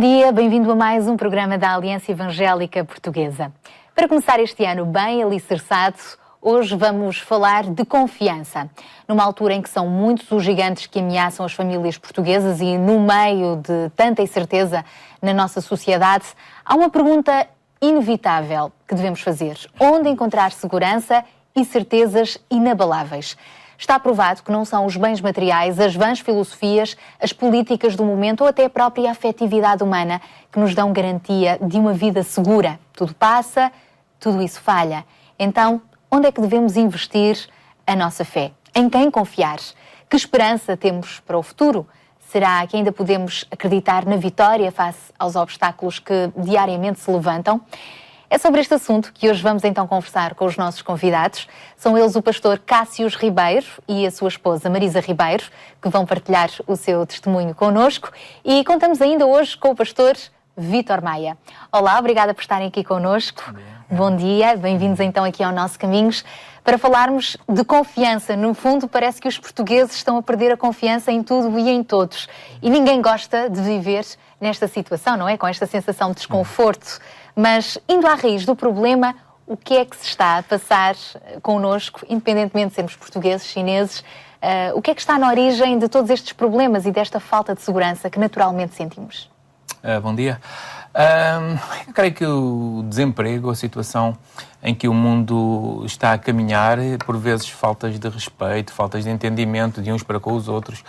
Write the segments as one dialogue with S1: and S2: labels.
S1: dia, bem-vindo a mais um programa da Aliança Evangélica Portuguesa. Para começar este ano bem alicerçado, hoje vamos falar de confiança. Numa altura em que são muitos os gigantes que ameaçam as famílias portuguesas e no meio de tanta incerteza na nossa sociedade, há uma pergunta inevitável que devemos fazer. Onde encontrar segurança e certezas inabaláveis? Está provado que não são os bens materiais, as vãs filosofias, as políticas do momento ou até a própria afetividade humana que nos dão garantia de uma vida segura. Tudo passa, tudo isso falha. Então, onde é que devemos investir a nossa fé? Em quem confiar? Que esperança temos para o futuro? Será que ainda podemos acreditar na vitória face aos obstáculos que diariamente se levantam? É sobre este assunto que hoje vamos então conversar com os nossos convidados. São eles o pastor Cássius Ribeiro e a sua esposa Marisa Ribeiro, que vão partilhar o seu testemunho connosco. E contamos ainda hoje com o pastor Vítor Maia. Olá, obrigada por estarem aqui connosco. Bom dia, bem-vindos então aqui ao nosso Caminhos para falarmos de confiança. No fundo, parece que os portugueses estão a perder a confiança em tudo e em todos. E ninguém gosta de viver nesta situação, não é? Com esta sensação de desconforto. Mas, indo à raiz do problema, o que é que se está a passar connosco, independentemente de sermos portugueses, chineses, o que é que está na origem de todos estes problemas e desta falta de segurança que naturalmente sentimos?
S2: Bom dia. Eu creio que o desemprego, a situação em que o mundo está a caminhar, por vezes faltas de respeito, faltas de entendimento de uns para com os outros,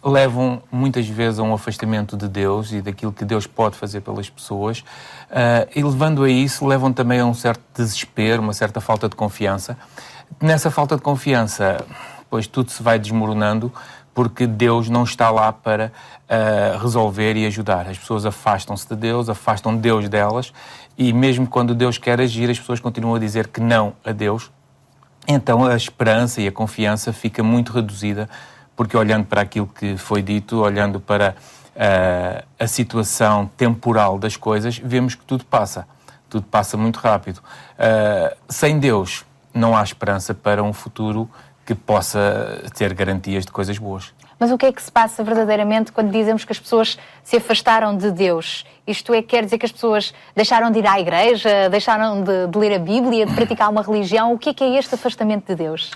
S2: levam muitas vezes a um afastamento de Deus e daquilo que Deus pode fazer pelas pessoas, e levando a isso, levam também a um certo desespero, uma certa falta de confiança. Nessa falta de confiança, pois tudo se vai desmoronando, porque Deus não está lá para resolver e ajudar. As pessoas afastam-se de Deus, afastam Deus delas, e mesmo quando Deus quer agir, as pessoas continuam a dizer que não a Deus. Então a esperança e a confiança fica muito reduzida, porque olhando para aquilo que foi dito, olhando para a situação temporal das coisas, vemos que tudo passa muito rápido. Sem Deus não há esperança para um futuro que possa ter garantias de coisas boas.
S1: Mas o que é que se passa verdadeiramente quando dizemos que as pessoas se afastaram de Deus? Isto é, quer dizer que as pessoas deixaram de ir à igreja, deixaram de ler a Bíblia, de praticar uma religião? O que é este afastamento de Deus?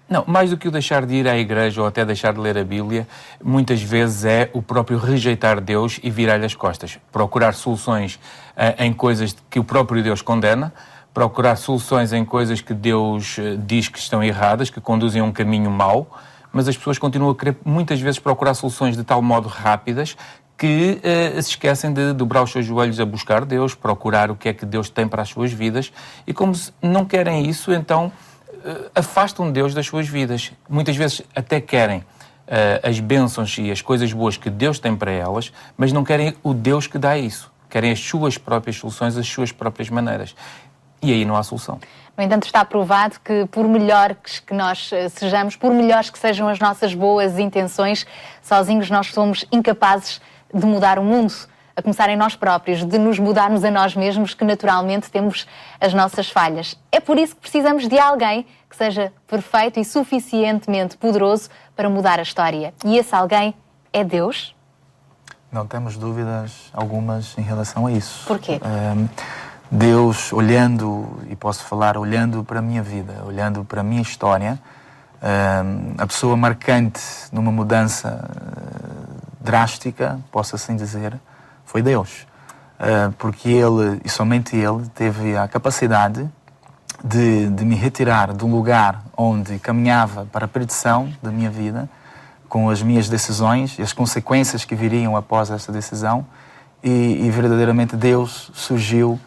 S2: Não, mais do que o deixar de ir à igreja ou até deixar de ler a Bíblia, muitas vezes é o próprio rejeitar Deus e virar-lhe as costas. Procurar soluções em coisas que o próprio Deus condena, procurar soluções em coisas que Deus diz que estão erradas, que conduzem a um caminho mau, mas as pessoas continuam a querer muitas vezes procurar soluções de tal modo rápidas que se esquecem de dobrar os seus joelhos a buscar Deus, procurar o que é que Deus tem para as suas vidas, e como não querem isso, então afastam Deus das suas vidas. Muitas vezes até querem as bênçãos e as coisas boas que Deus tem para elas, mas não querem o Deus que dá isso. Querem as suas próprias soluções, as suas próprias maneiras. E aí não há solução.
S1: No entanto, está provado que por melhores que nós sejamos, por melhores que sejam as nossas boas intenções, sozinhos nós somos incapazes de mudar o mundo, a começar em nós próprios, de nos mudarmos a nós mesmos, que naturalmente temos as nossas falhas. É por isso que precisamos de alguém que seja perfeito e suficientemente poderoso para mudar a história. E esse alguém é Deus?
S3: Não temos dúvidas algumas em relação a isso.
S1: Porquê?
S3: Deus, olhando para a minha vida, olhando para a minha história, a pessoa marcante numa mudança drástica, posso assim dizer, foi Deus. Porque Ele, e somente Ele, teve a capacidade de me retirar de um lugar onde caminhava para a perdição da minha vida, com as minhas decisões e as consequências que viriam após essa decisão, e verdadeiramente Deus surgiu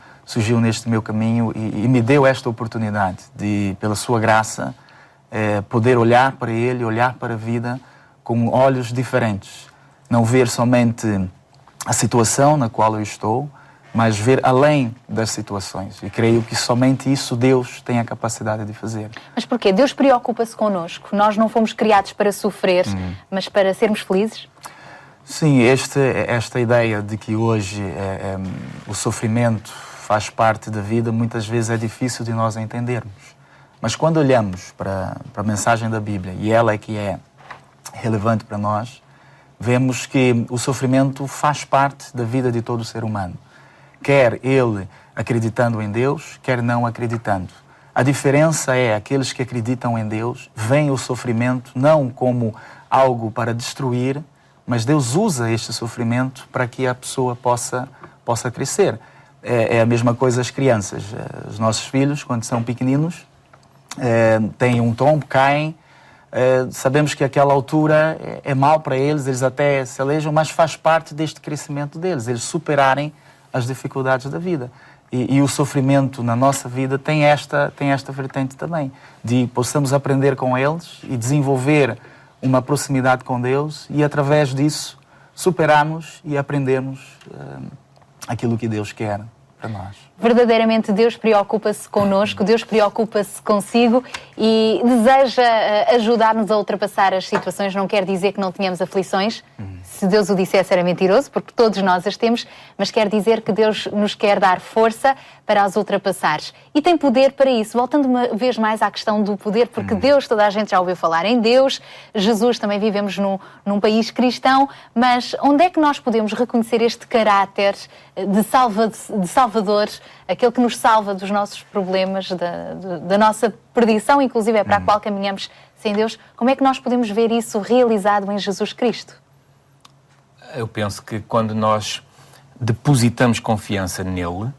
S3: neste meu caminho e me deu esta oportunidade de, pela sua graça, poder olhar para Ele, olhar para a vida com olhos diferentes. Não ver somente a situação na qual eu estou, mas ver além das situações. E creio que somente isso Deus tem a capacidade de fazer.
S1: Mas porquê? Deus preocupa-se connosco. Nós não fomos criados para sofrer, mas para sermos felizes?
S3: Sim, esta ideia de que hoje o sofrimento faz parte da vida, muitas vezes é difícil de nós entendermos. Mas quando olhamos para a mensagem da Bíblia, e ela é que é relevante para nós, Vemos que o sofrimento faz parte da vida de todo ser humano. Quer ele acreditando em Deus, quer não acreditando. A diferença é, aqueles que acreditam em Deus, veem o sofrimento não como algo para destruir, mas Deus usa este sofrimento para que a pessoa possa crescer. É a mesma coisa as crianças. Os nossos filhos, quando são pequeninos, têm um tombo, caem. Sabemos que aquela altura é mal para eles, eles até se aleijam, mas faz parte deste crescimento deles, eles superarem as dificuldades da vida. E o sofrimento na nossa vida tem esta vertente também, de possamos aprender com eles e desenvolver uma proximidade com Deus e, através disso, superarmos e aprendermos aquilo que Deus quer para nós.
S1: Verdadeiramente Deus preocupa-se connosco, Deus preocupa-se consigo e deseja ajudar-nos a ultrapassar as situações. Não quer dizer que não tenhamos aflições. Se Deus o dissesse era mentiroso, porque todos nós as temos, mas quer dizer que Deus nos quer dar força para as ultrapassar. E tem poder para isso. Voltando uma vez mais à questão do poder, porque Deus, toda a gente já ouviu falar em Deus, Jesus, também vivemos num país cristão, mas onde é que nós podemos reconhecer este caráter de Salvador, aquele que nos salva dos nossos problemas, da nossa perdição, inclusive é para a qual caminhamos sem Deus? Como é que nós podemos ver isso realizado em Jesus Cristo?
S2: Eu penso que quando nós depositamos confiança nele,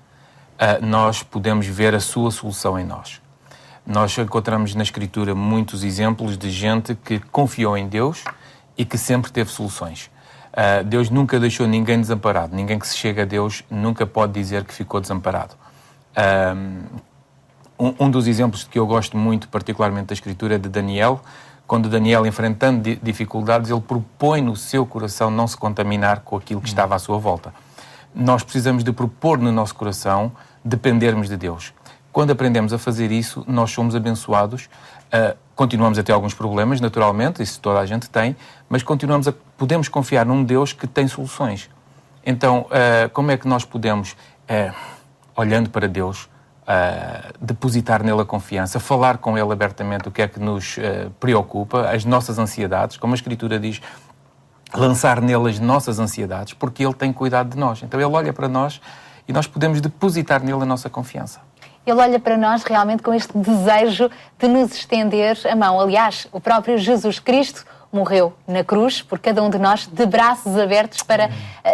S2: nós podemos ver a sua solução em nós. Nós encontramos na Escritura muitos exemplos de gente que confiou em Deus e que sempre teve soluções. Deus nunca deixou ninguém desamparado. Ninguém que se chega a Deus nunca pode dizer que ficou desamparado. Um dos exemplos que eu gosto muito, particularmente da Escritura, é de Daniel. Quando Daniel, enfrentando dificuldades, ele propõe no seu coração não se contaminar com aquilo que estava à sua volta. Nós precisamos de propor no nosso coração dependermos de Deus. Quando aprendemos a fazer isso, nós somos abençoados. Continuamos a ter alguns problemas, naturalmente, isso toda a gente tem, mas podemos confiar num Deus que tem soluções. Então, como é que nós podemos, olhando para Deus, depositar nele a confiança, falar com ele abertamente o que é que nos preocupa, as nossas ansiedades, como a Escritura diz, lançar nele as nossas ansiedades, porque ele tem cuidado de nós. Então ele olha para nós e nós podemos depositar nele a nossa confiança.
S1: Ele olha para nós realmente com este desejo de nos estender a mão. Aliás, o próprio Jesus Cristo morreu na cruz por cada um de nós, de braços abertos para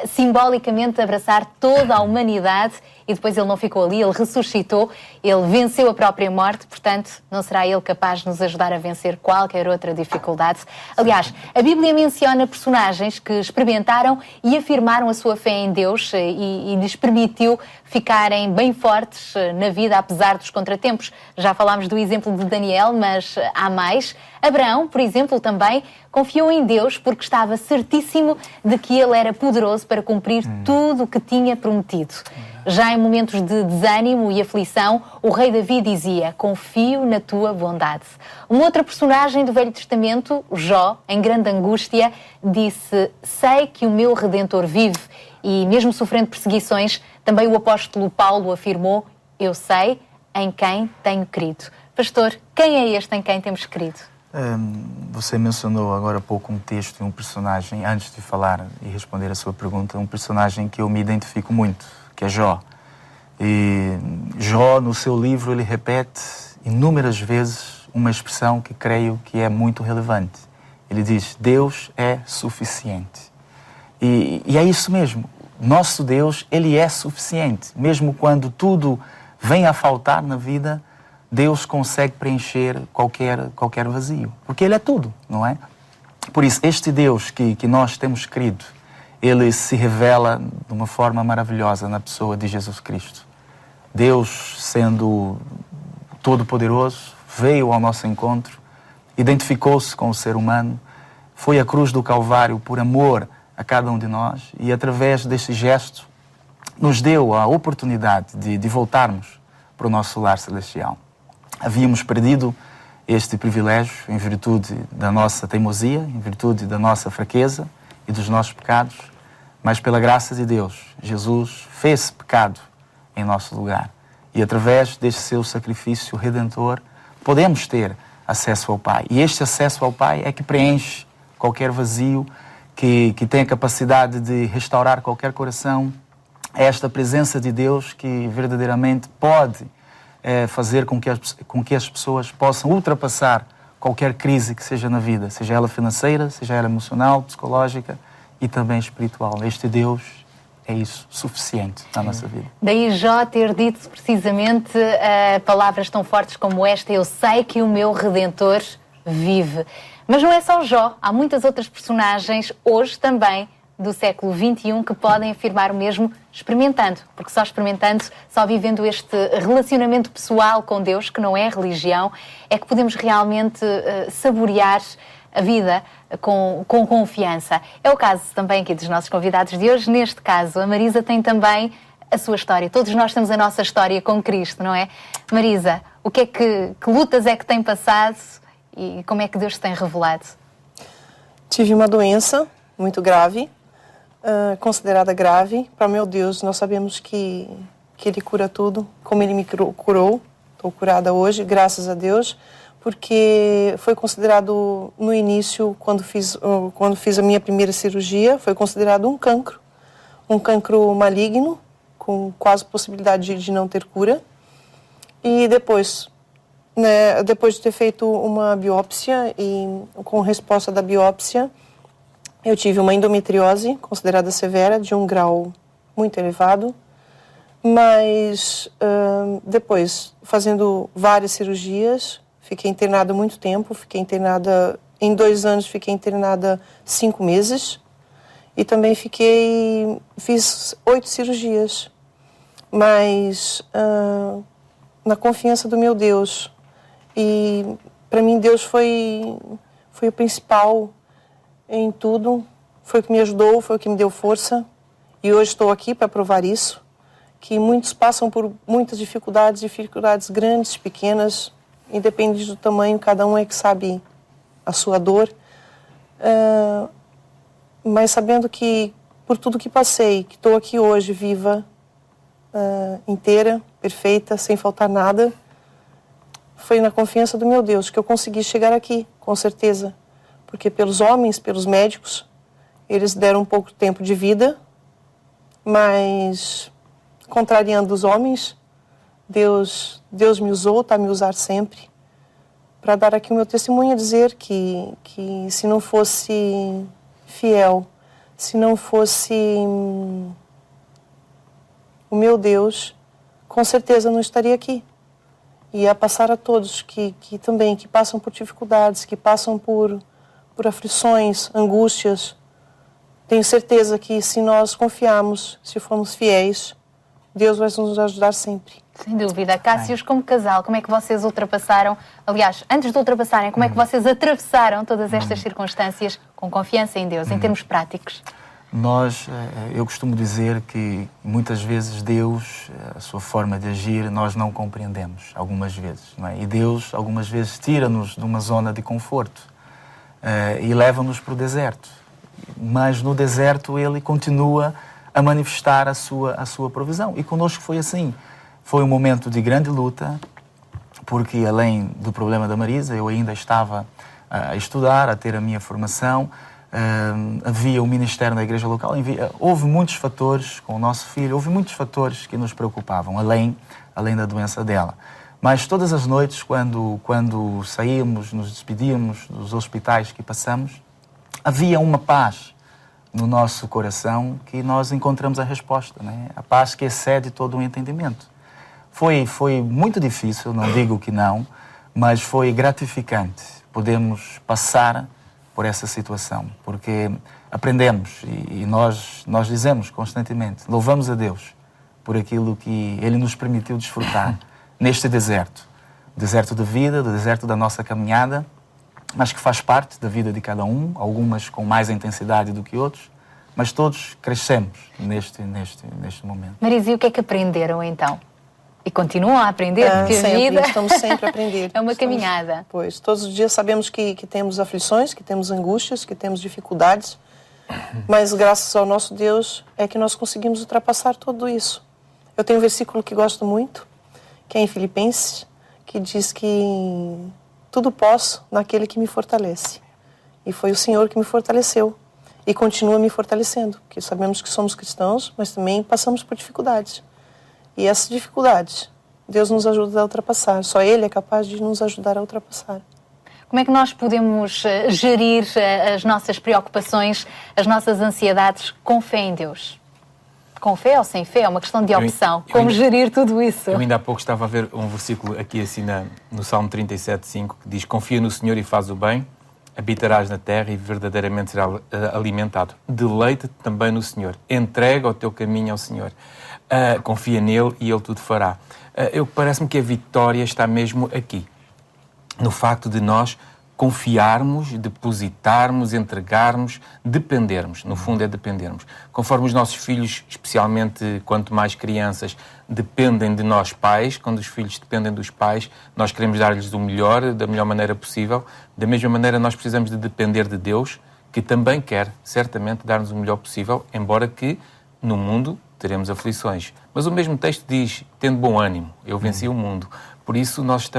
S1: simbolicamente abraçar toda a humanidade, e depois ele não ficou ali, ele ressuscitou, ele venceu a própria morte, portanto, não será ele capaz de nos ajudar a vencer qualquer outra dificuldade? Aliás, a Bíblia menciona personagens que experimentaram e afirmaram a sua fé em Deus e lhes permitiu ficarem bem fortes na vida, apesar dos contratempos. Já falámos do exemplo de Daniel, mas há mais. Abraão, por exemplo, também confiou em Deus porque estava certíssimo de que ele era poderoso para cumprir tudo o que tinha prometido. Já em momentos de desânimo e aflição, o rei Davi dizia: confio na tua bondade. Uma outra personagem do Velho Testamento, Jó, em grande angústia, disse: sei que o meu Redentor vive. E mesmo sofrendo perseguições, também o apóstolo Paulo afirmou: eu sei em quem tenho crido. Pastor, quem é este em quem temos crido?
S3: Você mencionou agora há pouco um texto e um personagem, antes de falar e responder a sua pergunta, um personagem que eu me identifico muito, que é Jó. E Jó, no seu livro, ele repete inúmeras vezes uma expressão que creio que é muito relevante. Ele diz: Deus é suficiente. E é isso mesmo. Nosso Deus, ele é suficiente. Mesmo quando tudo vem a faltar na vida, Deus consegue preencher qualquer vazio. Porque ele é tudo, não é? Por isso, este Deus que nós temos crido, ele se revela de uma forma maravilhosa na pessoa de Jesus Cristo. Deus, sendo todo-poderoso, veio ao nosso encontro, identificou-se com o ser humano, foi à cruz do Calvário por amor a cada um de nós e, através desse gesto, nos deu a oportunidade de voltarmos para o nosso lar celestial. Havíamos perdido este privilégio em virtude da nossa teimosia, em virtude da nossa fraqueza e dos nossos pecados, mas pela graça de Deus, Jesus fez pecado em nosso lugar. E através deste seu sacrifício redentor, podemos ter acesso ao Pai. E este acesso ao Pai é que preenche qualquer vazio que tem a capacidade de restaurar qualquer coração. É esta presença de Deus que verdadeiramente pode fazer com que as pessoas possam ultrapassar qualquer crise que seja na vida, seja ela financeira, seja ela emocional, psicológica e também espiritual. Este Deus é isso, suficiente na nossa vida.
S1: Daí Jó ter dito precisamente palavras tão fortes como esta: eu sei que o meu Redentor vive. Mas não é só Jó, há muitas outras personagens, hoje também, do século XXI, que podem afirmar o mesmo experimentando, porque só experimentando, só vivendo este relacionamento pessoal com Deus, que não é religião, é que podemos realmente saborear a vida com confiança. É o caso também aqui dos nossos convidados de hoje. Neste caso, a Marisa tem também a sua história. Todos nós temos a nossa história com Cristo, não é? Marisa, que lutas é que tem passado e como é que Deus te tem revelado?
S4: Tive uma doença muito grave, considerada grave. Para meu Deus, nós sabemos que Ele cura tudo, como Ele me curou. Estou curada hoje, graças a Deus, porque foi considerado no início, quando fiz a minha primeira cirurgia, foi considerado um cancro maligno, com quase possibilidade de não ter cura. E depois de ter feito uma biópsia e com resposta da biópsia, eu tive uma endometriose considerada severa, de um grau muito elevado, mas depois, fazendo várias cirurgias, fiquei internada muito tempo, em 2 anos, fiquei internada 5 meses, e também fiz 8 cirurgias, mas na confiança do meu Deus. E para mim Deus foi o principal em tudo, foi o que me ajudou, foi o que me deu força, e hoje estou aqui para provar isso, que muitos passam por muitas dificuldades grandes, pequenas, independente do tamanho, cada um é que sabe a sua dor, mas sabendo que por tudo que passei, que estou aqui hoje viva, inteira, perfeita, sem faltar nada, foi na confiança do meu Deus que eu consegui chegar aqui, com certeza. Porque pelos homens, pelos médicos, eles deram um pouco tempo de vida, mas, contrariando os homens, Deus me usou, está a me usar sempre, para dar aqui o meu testemunho e dizer que se não fosse fiel, se não fosse o meu Deus, com certeza não estaria aqui. E a passar a todos que passam por dificuldades, que passam por aflições, angústias. Tenho certeza que se nós confiarmos, se formos fiéis, Deus vai nos ajudar sempre.
S1: Sem dúvida. Cássius, como casal, como é que vocês ultrapassaram, aliás, antes de ultrapassarem, como é que vocês atravessaram todas estas circunstâncias com confiança em Deus, em termos práticos?
S3: Eu costumo dizer que muitas vezes Deus, a sua forma de agir, nós não compreendemos, algumas vezes, não é? E Deus, algumas vezes, tira-nos de uma zona de conforto e leva-nos para o deserto. Mas no deserto Ele continua a manifestar a sua provisão. E conosco foi assim. Foi um momento de grande luta, porque além do problema da Marisa, eu ainda estava a estudar, a ter a minha formação. Havia o ministério na igreja local, houve muitos fatores com o nosso filho, houve muitos fatores que nos preocupavam, além da doença dela. Mas todas as noites, quando saímos, nos despedíamos dos hospitais que passamos, havia uma paz no nosso coração que nós encontramos a resposta, né? A paz que excede todo o entendimento. Foi muito difícil, não digo que não, mas foi gratificante. Podemos passar por essa situação, porque aprendemos e nós dizemos constantemente, louvamos a Deus por aquilo que Ele nos permitiu desfrutar neste deserto de vida, do deserto da nossa caminhada, mas que faz parte da vida de cada um, algumas com mais intensidade do que outros, mas todos crescemos neste momento.
S1: Marisa, e o que é que aprenderam então? E continuam a aprender, porque a vida...
S4: Estamos sempre a aprender.
S1: É uma caminhada.
S4: Pois, todos os dias sabemos que temos aflições, que temos angústias, que temos dificuldades, mas graças ao nosso Deus é que nós conseguimos ultrapassar tudo isso. Eu tenho um versículo que gosto muito, que é em Filipenses, que diz que tudo posso naquele que me fortalece. E foi o Senhor que me fortaleceu. e continua me fortalecendo, porque sabemos que somos cristãos, mas também passamos por dificuldades. E essas dificuldades, Deus nos ajuda a ultrapassar. Só Ele é capaz de nos ajudar a ultrapassar.
S1: Como é que nós podemos gerir as nossas preocupações, as nossas ansiedades com fé em Deus? Com fé ou sem fé? É uma questão de opção. Como gerir tudo isso?
S2: Eu ainda há pouco estava a ver um versículo aqui assim no Salmo 37:5, que diz: confia no Senhor e faz o bem, habitarás na terra e verdadeiramente serás alimentado. Deleita-te também no Senhor. Entrega o teu caminho ao Senhor. Confia nele e Ele tudo fará. Parece-me que a vitória está mesmo aqui. No facto de nós confiarmos, depositarmos, entregarmos, dependermos. No fundo é dependermos. Conforme os nossos filhos, especialmente quanto mais crianças, dependem de nós pais, quando os filhos dependem dos pais, nós queremos dar-lhes o melhor, da melhor maneira possível. Da mesma maneira, nós precisamos de depender de Deus, que também quer, certamente, dar-nos o melhor possível, embora que, no mundo, teremos aflições. Mas o mesmo texto diz: tendo bom ânimo, eu venci o mundo. Por isso, nós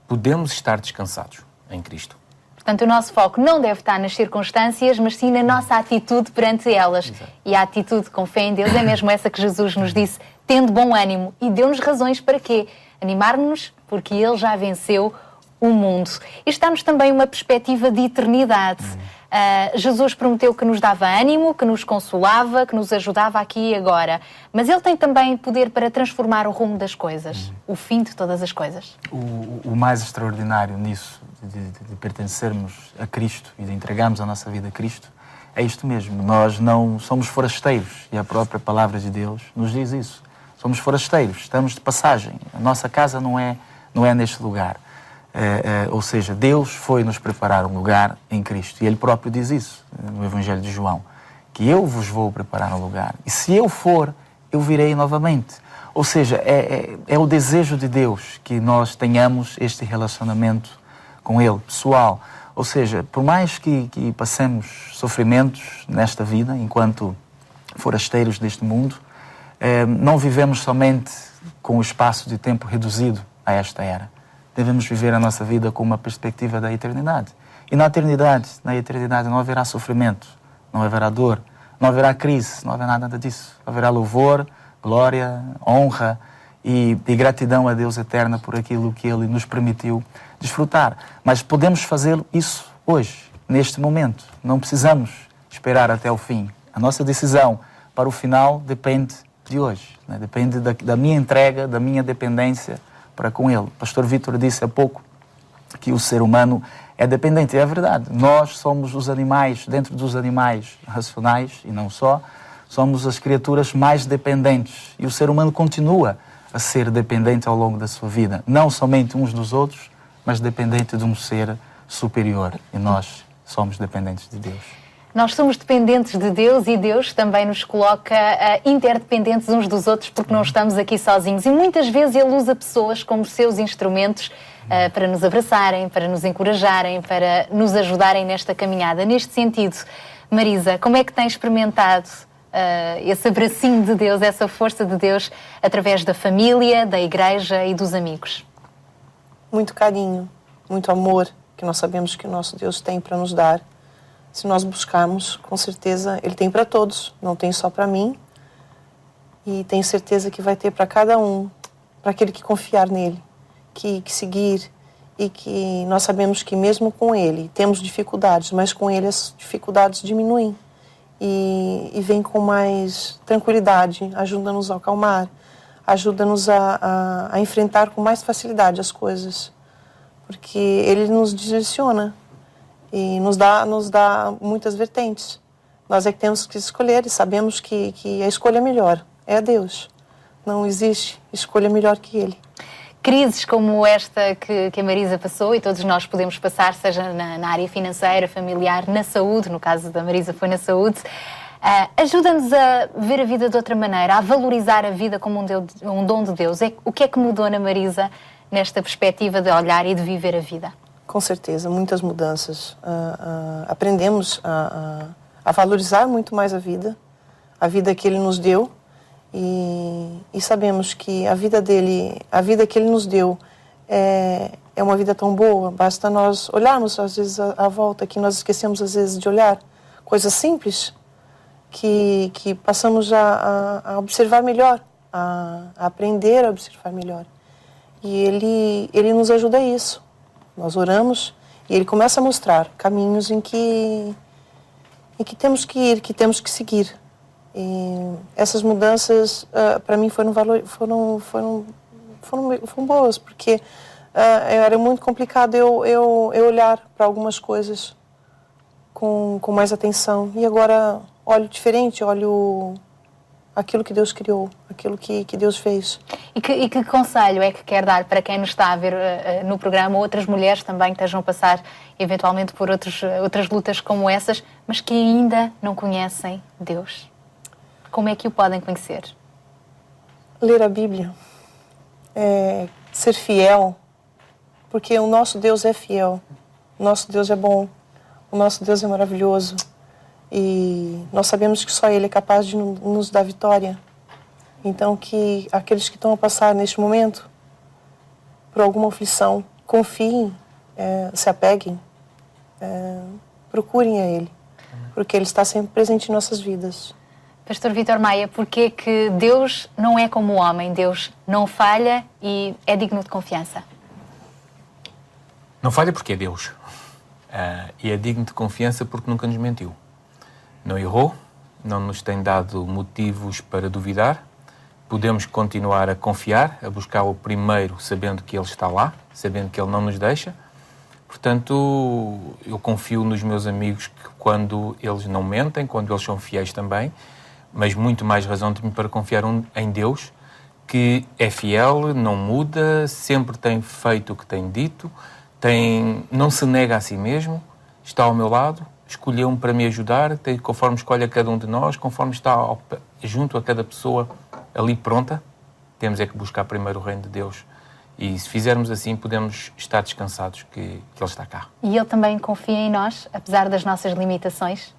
S2: podemos estar descansados em Cristo.
S1: Portanto, o nosso foco não deve estar nas circunstâncias, mas sim na nossa atitude perante elas.
S2: Exato.
S1: E a atitude com fé em Deus é mesmo essa que Jesus nos disse, tendo bom ânimo. E deu-nos razões para quê? Animar-nos, porque Ele já venceu o mundo. Isto dá-nos também uma perspectiva de eternidade. Jesus prometeu que nos dava ânimo, que nos consolava, que nos ajudava aqui e agora. Mas Ele tem também poder para transformar o rumo das coisas, o fim de todas as coisas.
S3: O mais extraordinário nisso, de pertencermos a Cristo e de entregarmos a nossa vida a Cristo, é isto mesmo. Nós não somos forasteiros, e a própria palavra de Deus nos diz isso. Somos forasteiros, estamos de passagem. A nossa casa não é neste lugar. Ou seja, Deus foi nos preparar um lugar em Cristo. E Ele próprio diz isso no Evangelho de João, que eu vos vou preparar um lugar. E se eu for, eu virei novamente. Ou seja, é o desejo de Deus que nós tenhamos este relacionamento com Ele, pessoal. Ou seja, por mais que passemos sofrimentos nesta vida, enquanto forasteiros deste mundo, não vivemos somente com um espaço de tempo reduzido a esta era. Devemos viver a nossa vida com uma perspectiva da eternidade. E na eternidade não haverá sofrimento, não haverá dor, não haverá crise, não haverá nada disso. Haverá louvor, glória, honra e gratidão a Deus eterna por aquilo que Ele nos permitiu desfrutar. Mas podemos fazer isso hoje, neste momento. Não precisamos esperar até o fim. A nossa decisão para o final depende de hoje, né? Depende da minha entrega, da minha dependência para com Ele. O pastor Vítor disse há pouco que o ser humano é dependente. E é verdade. Nós somos os animais, dentro dos animais racionais, e não só, somos as criaturas mais dependentes. E o ser humano continua a ser dependente ao longo da sua vida. Não somente uns dos outros, mas dependente de um ser superior. E nós somos dependentes de Deus.
S1: Nós somos dependentes de Deus e Deus também nos coloca interdependentes uns dos outros porque não estamos aqui sozinhos. E muitas vezes Ele usa pessoas como seus instrumentos para nos abraçarem, para nos encorajarem, para nos ajudarem nesta caminhada. Neste sentido, Marisa, como é que tem experimentado esse abracinho de Deus, essa força de Deus através da família, da igreja e dos amigos?
S4: Muito carinho, muito amor que nós sabemos que o nosso Deus tem para nos dar. Se nós buscarmos, com certeza, Ele tem para todos, não tem só para mim. E tenho certeza que vai ter para cada um, para aquele que confiar nele, que seguir. E que nós sabemos que mesmo com Ele temos dificuldades, mas com Ele as dificuldades diminuem. E vem com mais tranquilidade, ajuda-nos a acalmar, ajuda-nos a enfrentar com mais facilidade as coisas. Porque Ele nos direciona. E nos dá muitas vertentes. Nós é que temos que escolher e sabemos que a escolha melhor é a Deus. Não existe escolha melhor que Ele.
S1: Crises como esta que a Marisa passou e todos nós podemos passar, seja na área financeira, familiar, na saúde, no caso da Marisa foi na saúde, ajuda-nos a ver a vida de outra maneira, a valorizar a vida como um dom de Deus. O que é que mudou na Marisa nesta perspectiva de olhar e de viver a vida?
S4: Com certeza, muitas mudanças. Aprendemos a valorizar muito mais a vida que Ele nos deu, e sabemos que a vida que Ele nos deu é uma vida tão boa. Basta nós olharmos às vezes à volta, que nós esquecemos às vezes de olhar coisas simples que passamos a observar melhor, a aprender a observar melhor. E ele nos ajuda a isso. Nós oramos e ele começa a mostrar caminhos em que temos que ir, que temos que seguir. E essas mudanças, para mim, foram boas, porque era muito complicado eu olhar para algumas coisas com mais atenção. E agora olho diferente, olho aquilo que Deus criou, aquilo que Deus fez.
S1: E que conselho é que quer dar para quem nos está a ver no programa, outras mulheres também que estejam a passar eventualmente por outras lutas como essas, mas que ainda não conhecem Deus? Como é que o podem conhecer?
S4: Ler a Bíblia, ser fiel, porque o nosso Deus é fiel, o nosso Deus é bom, o nosso Deus é maravilhoso e nós sabemos que só Ele é capaz de nos dar vitória. Então, que aqueles que estão a passar neste momento por alguma aflição, confiem, se apeguem, procurem a Ele, porque Ele está sempre presente em nossas vidas.
S1: Pastor Vítor Maia, porquê que Deus não é como o homem? Deus não falha e é digno de confiança?
S2: Não falha porque é Deus. E é digno de confiança porque nunca nos mentiu. Não errou, não nos tem dado motivos para duvidar. Podemos continuar a confiar, a buscá-lo primeiro, sabendo que Ele está lá, sabendo que Ele não nos deixa. Portanto, eu confio nos meus amigos que quando eles não mentem, quando eles são fiéis também, mas muito mais razão tenho para confiar em Deus, que é fiel, não muda, sempre tem feito o que tem dito, não se nega a si mesmo, está ao meu lado, escolheu-me para me ajudar, conforme escolhe a cada um de nós, conforme está junto a cada pessoa ali pronta, temos é que buscar primeiro o reino de Deus. E se fizermos assim, podemos estar descansados que Ele está cá.
S1: E Ele também confia em nós, apesar das nossas limitações?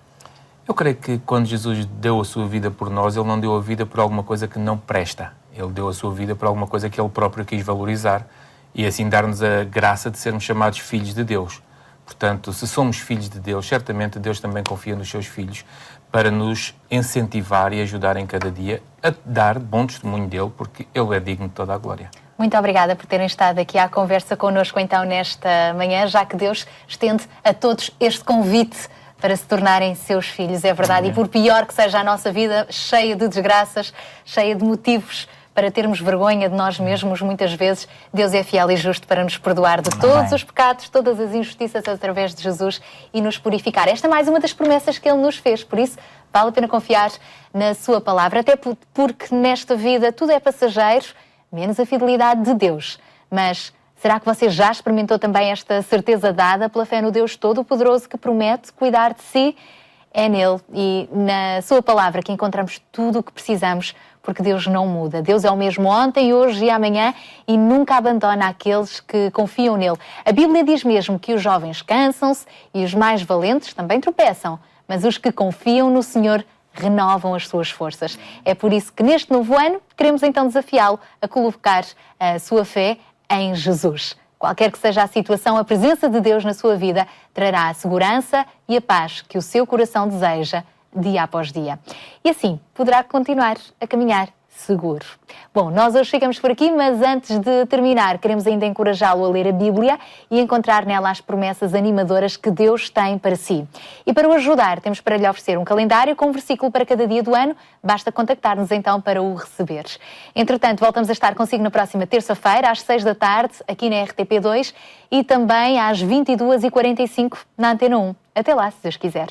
S2: Eu creio que quando Jesus deu a sua vida por nós, Ele não deu a vida por alguma coisa que não presta. Ele deu a sua vida por alguma coisa que Ele próprio quis valorizar e assim dar-nos a graça de sermos chamados filhos de Deus. Portanto, se somos filhos de Deus, certamente Deus também confia nos seus filhos para nos incentivar e ajudar em cada dia a dar bom testemunho dEle, porque Ele é digno de toda a glória.
S1: Muito obrigada por terem estado aqui à conversa connosco então nesta manhã, já que Deus estende a todos este convite para se tornarem seus filhos, é verdade. E por pior que seja a nossa vida, cheia de desgraças, cheia de motivos para termos vergonha de nós mesmos, muitas vezes, Deus é fiel e justo para nos perdoar de todos os pecados, todas as injustiças através de Jesus e nos purificar. Esta é mais uma das promessas que Ele nos fez, por isso vale a pena confiar na sua palavra, até porque nesta vida tudo é passageiro, menos a fidelidade de Deus. Mas será que você já experimentou também esta certeza dada pela fé no Deus Todo-Poderoso que promete cuidar de si? É nele e na sua palavra que encontramos tudo o que precisamos, porque Deus não muda. Deus é o mesmo ontem, hoje e amanhã e nunca abandona aqueles que confiam nele. A Bíblia diz mesmo que os jovens cansam-se e os mais valentes também tropeçam, mas os que confiam no Senhor renovam as suas forças. É por isso que neste novo ano queremos então desafiá-lo a colocar a sua fé em Jesus. Qualquer que seja a situação, a presença de Deus na sua vida trará a segurança e a paz que o seu coração deseja dia após dia. E assim poderá continuar a caminhar seguro. Bom, nós hoje chegamos por aqui, mas antes de terminar, queremos ainda encorajá-lo a ler a Bíblia e encontrar nela as promessas animadoras que Deus tem para si. E para o ajudar, temos para lhe oferecer um calendário com um versículo para cada dia do ano. Basta contactar-nos então para o receberes. Entretanto, voltamos a estar consigo na próxima terça-feira, às 6 da tarde, aqui na RTP2 e também às 22h45 na Antena 1. Até lá, se Deus quiser.